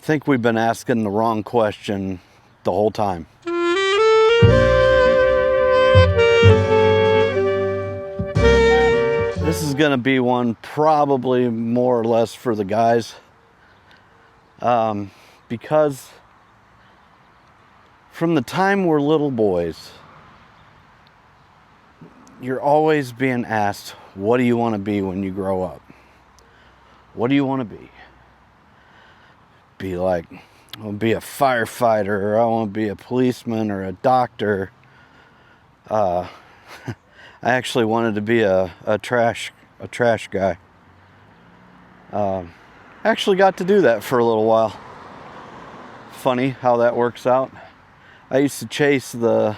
think we've been asking the wrong question the whole time. This is going to be one probably more or less for the guys. Because from the time we're little boys, you're always being asked, what do you want to be when you grow up? What do you want to be? Be like, I want to be a firefighter, or I want to be a policeman or a doctor. I actually wanted to be a trash guy. I actually got to do that for a little while. Funny how that works out. I used to chase the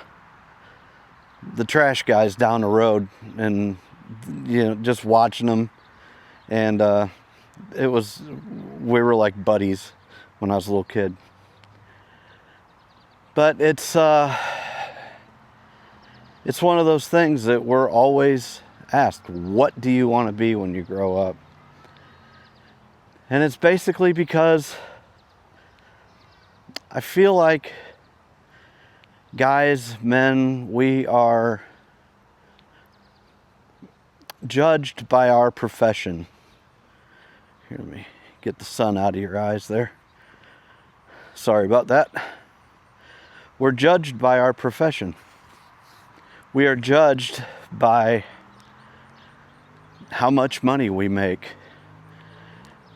trash guys down the road, and just watching them, and we were like buddies when I was a little kid. But it's one of those things that we're always asked, what do you want to be when you grow up? And it's basically because I feel like guys, men, we are judged by our profession. Here, let me get the sun out of your eyes there. Sorry about that. We're judged by our profession. We are judged by how much money we make,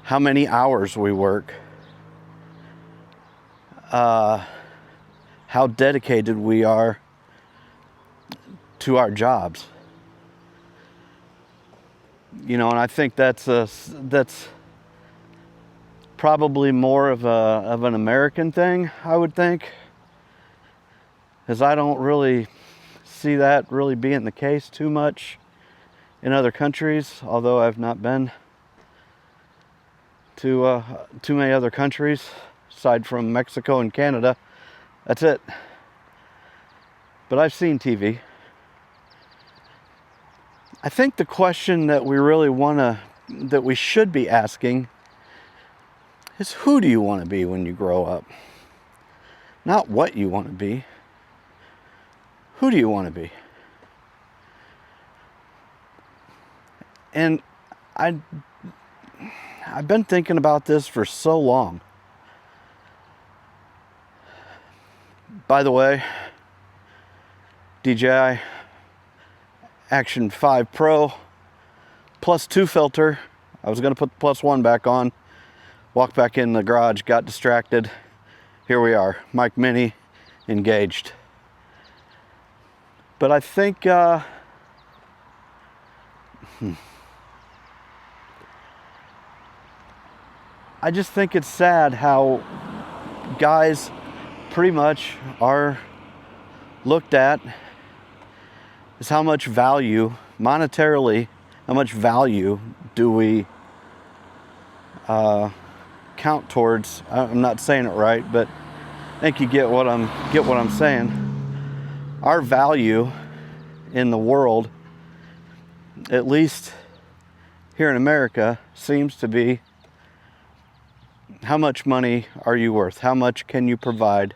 how many hours we work, how dedicated we are to our jobs. And I think that's probably more of an American thing, I would think, because I don't really see that really being the case too much in other countries, although I've not been to too many other countries aside from Mexico and Canada. That's it. But I've seen TV. I think the question that we should be asking is, who do you want to be when you grow up? Not what you want to be. Who do you want to be? And I've been thinking about this for so long. By the way, DJI Action 5 Pro +2 filter. I was going to put the +1 back on. Walked back in the garage, got distracted. Here we are, mic mini engaged. But I think I just think it's sad how guys pretty much are looked at as how much value, monetarily, how much value do we count towards. I'm not saying it right, but I think you get what I'm saying. Our value in the world, at least here in America, seems to be, how much money are you worth? How much can you provide?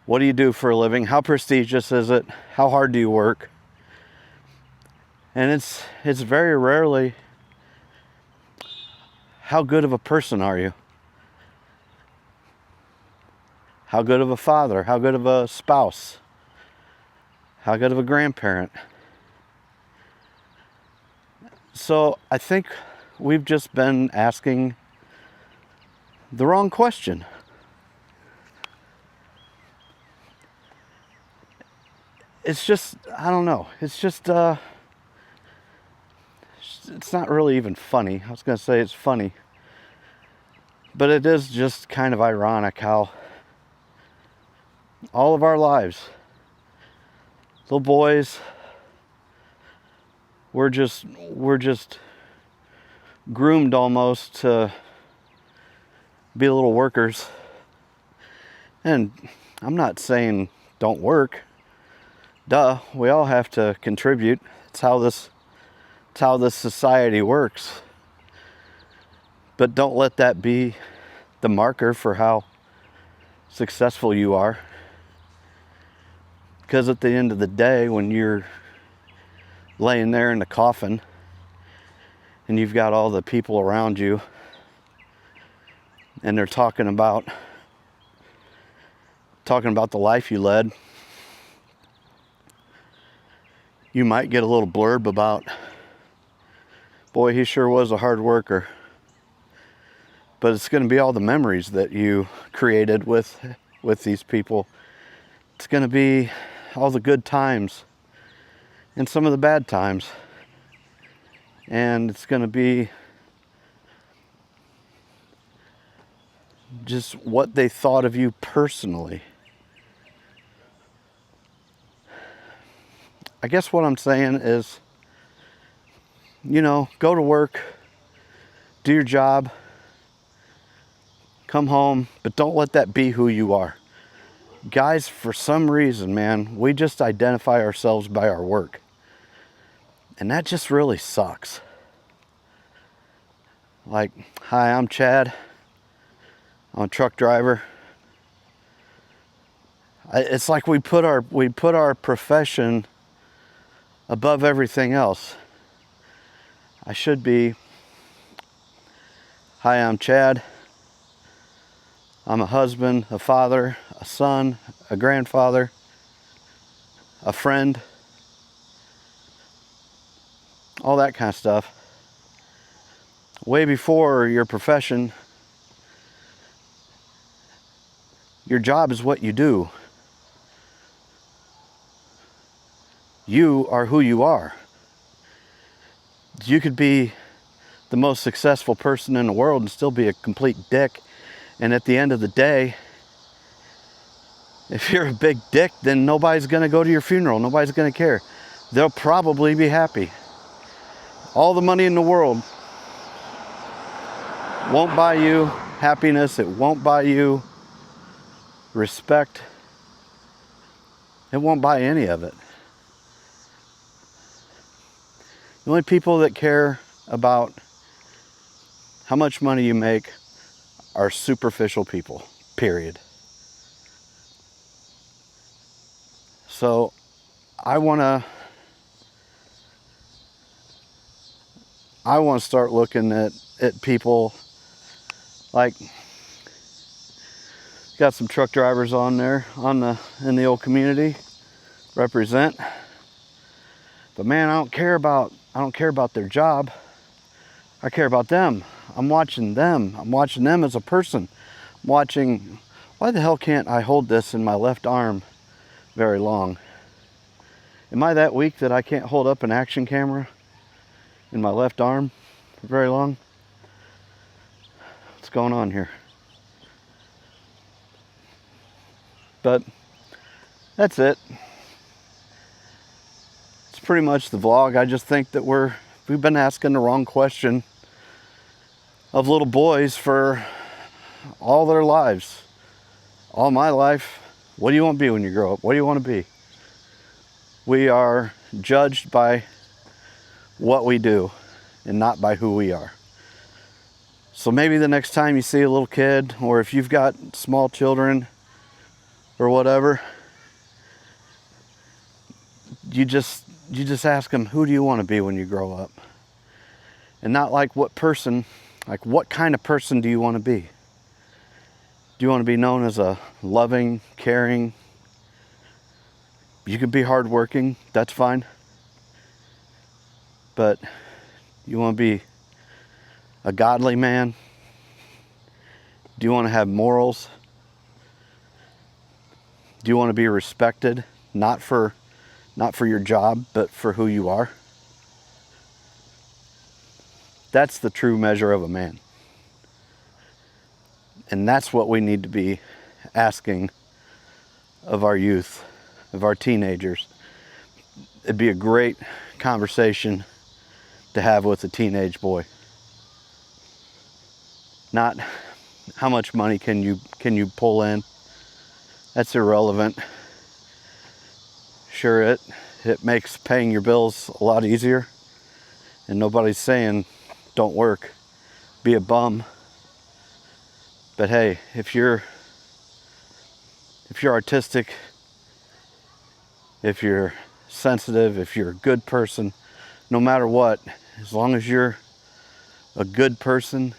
What do you do for a living? How prestigious is it? How hard do you work? And it's very rarely, how good of a person are you? How good of a father? How good of a spouse? How good of a grandparent? So I think we've just been asking the wrong question. It's just, I don't know. It's just, it's not really even funny. I was going to say it's funny. But it is just kind of ironic how all of our lives, little boys, we're just groomed almost to be little workers. And I'm not saying don't work. Duh, we all have to contribute. It's how this society works. But don't let that be the marker for how successful you are. Because at the end of the day, when you're laying there in the coffin and you've got all the people around you and they're talking about the life you led, you might get a little blurb about, boy, he sure was a hard worker. But it's going to be all the memories that you created with these people. It's going to be all the good times and some of the bad times. And it's going to be just what they thought of you personally. I guess what I'm saying is, go to work, do your job, come home, but don't let that be who you are. Guys, for some reason, man, we just identify ourselves by our work. And that just really sucks. Like, hi, I'm Chad. I'm a truck driver. It's like we put our profession above everything else. I should be, hi, I'm Chad. I'm a husband, a father, a son, a grandfather, a friend, all that kind of stuff. Way before your profession, your job is what you do. You are who you are. You could be the most successful person in the world and still be a complete dick. And at the end of the day, if you're a big dick, then nobody's going to go to your funeral. Nobody's going to care. They'll probably be happy. All the money in the world won't buy you happiness. It won't buy you respect. It won't buy any of it. The only people that care about how much money you make are superficial people, period. So I want to start looking at people like, got some truck drivers on there in the old community, represent. But man, I don't care about their job. I care about them. I'm watching them. I'm watching them as a person. I'm watching, why the hell can't I hold this in my left arm very long? Am I that weak that I can't hold up an action camera in my left arm for very long? What's going on here? But that's it. It's pretty much the vlog. I just think that we've been asking the wrong question of little boys for all their lives. All my life. What do you want to be when you grow up? What do you want to be? We are judged by what we do and not by who we are. So maybe the next time you see a little kid, or if you've got small children or whatever, you just ask them, who do you want to be when you grow up? And not like what kind of person do you want to be? Do you want to be known as a loving, caring? You could be hardworking, that's fine. But you want to be a godly man? Do you want to have morals? Do you want to be respected, not for your job, but for who you are? That's the true measure of a man. And that's what we need to be asking of our youth, of our teenagers. It'd be a great conversation to have with a teenage boy. Not how much money can you pull in. That's irrelevant. Sure, it makes paying your bills a lot easier. And nobody's saying don't work, be a bum. But hey, if you're artistic, if you're sensitive, if you're a good person, no matter what, as long as you're a good person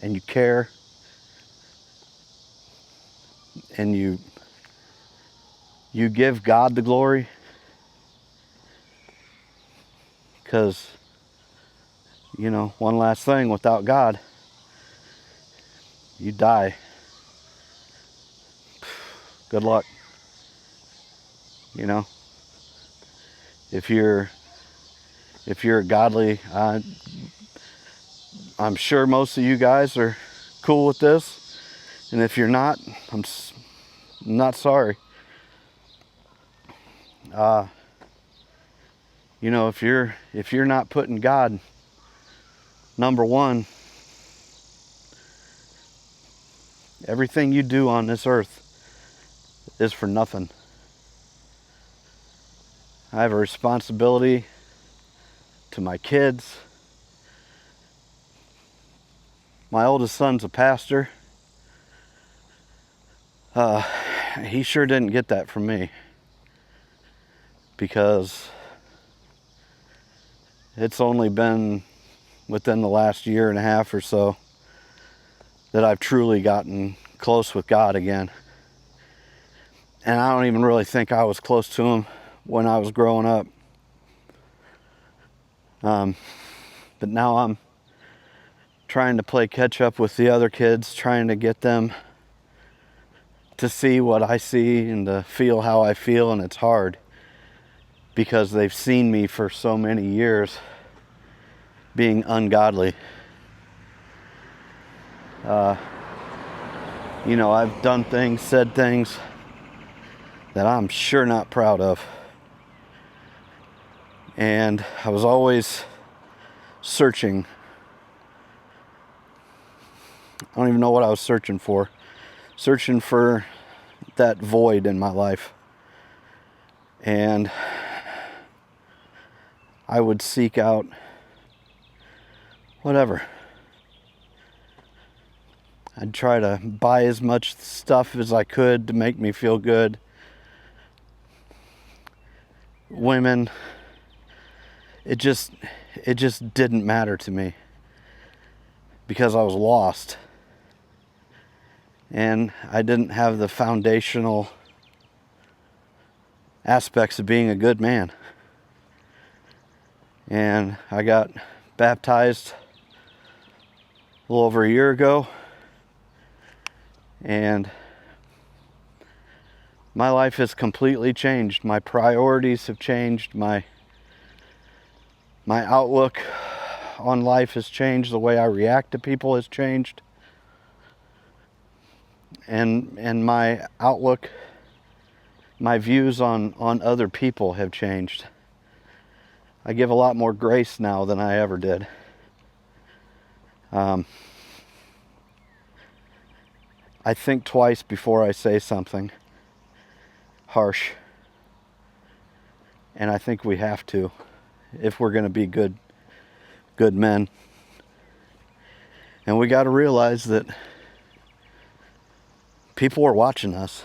and you care and you give God the glory, because, you know, one last thing, without God, you die. Good luck. You know, if you're godly, I'm sure most of you guys are cool with this, and if you're not, I'm not sorry. You know, if you're not putting God number one, everything you do on this earth is for nothing. I have a responsibility to my kids. My oldest son's a pastor. He sure didn't get that from me, because it's only been within the last year and a half or so that I've truly gotten close with God again. And I don't even really think I was close to him when I was growing up. But now I'm trying to play catch up with the other kids, trying to get them to see what I see and to feel how I feel, and it's hard because they've seen me for so many years being ungodly. You know, I've done things, said things that I'm sure not proud of. And I was always searching. I don't even know what I was searching for. Searching for that void in my life. And I would seek out whatever. I'd try to buy as much stuff as I could to make me feel good. Women, it just didn't matter to me because I was lost. And I didn't have the foundational aspects of being a good man. And I got baptized a little over a year ago. And my life has completely changed. My priorities have changed. My outlook on life has changed. The way I react to people has changed. And my outlook, my views on other people have changed. I give a lot more grace now than I ever did. I think twice before I say something harsh. And I think we have to, if we're going to be good men. And we got to realize that people are watching us.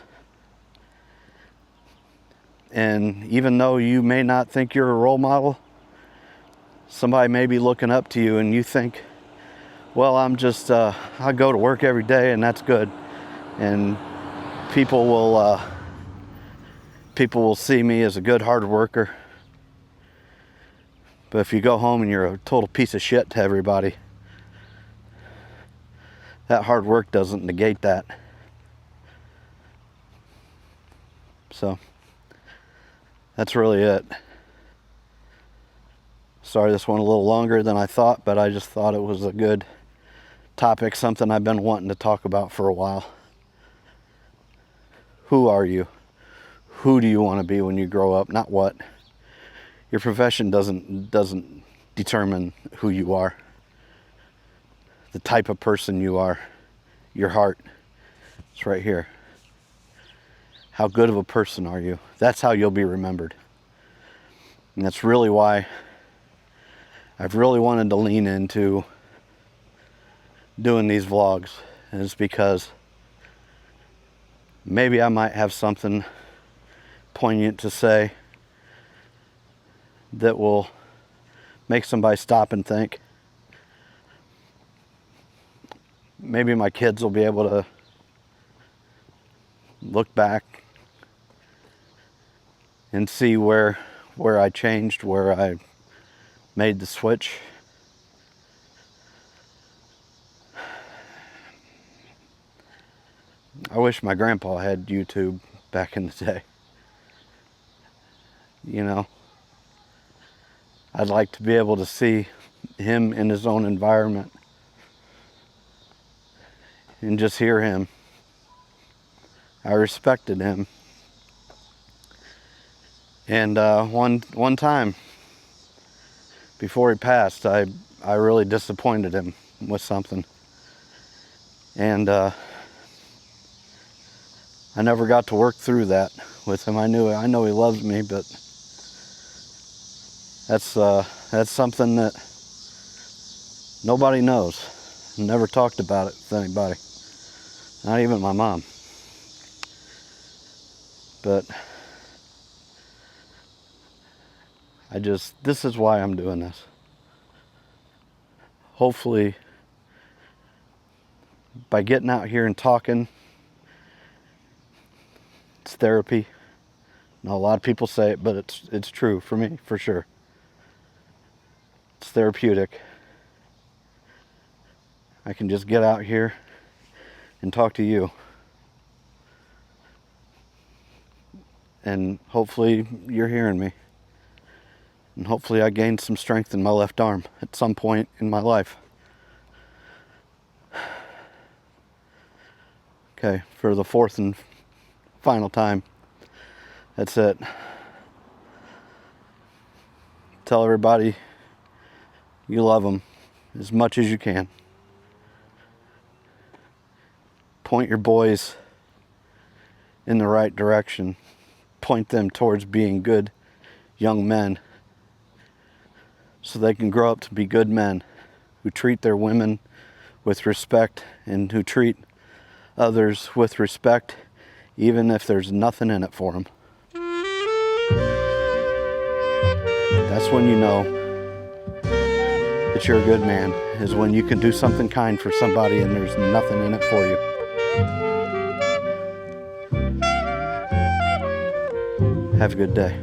And even though you may not think you're a role model, somebody may be looking up to you and you think, well, I go to work every day and that's good. And people will see me as a good hard worker. But if you go home and you're a total piece of shit to everybody, that hard work doesn't negate that. So that's really it. Sorry this went a little longer than I thought, but I just thought it was a good topic, something I've been wanting to talk about for a while. Who are you? Who do you want to be when you grow up? Not what. Your profession doesn't determine who you are. The type of person you are. Your heart. It's right here. How good of a person are you? That's how you'll be remembered. And that's really why I've really wanted to lean into doing these vlogs is because maybe I might have something poignant to say that will make somebody stop and think. Maybe my kids will be able to look back and see where I changed, where I made the switch. I wish my grandpa had YouTube back in the day. You know, I'd like to be able to see him in his own environment and just hear him. I respected him. And one time before he passed, I really disappointed him with something. And I never got to work through that with him. I know he loves me, but that's something that nobody knows. Never talked about it with anybody. Not even my mom. But this is why I'm doing this. Hopefully, by getting out here and talking, it's therapy. Now, a lot of people say it, but it's true for me, for sure. It's therapeutic. I can just get out here and talk to you. And hopefully you're hearing me. And hopefully I gained some strength in my left arm at some point in my life. Okay, for the fourth and final time, that's it. Tell everybody you love them as much as you can. Point your boys in the right direction. Point them towards being good young men so they can grow up to be good men who treat their women with respect and who treat others with respect even if there's nothing in it for them. That's when you know that you're a good man, is when you can do something kind for somebody and there's nothing in it for you. Have a good day.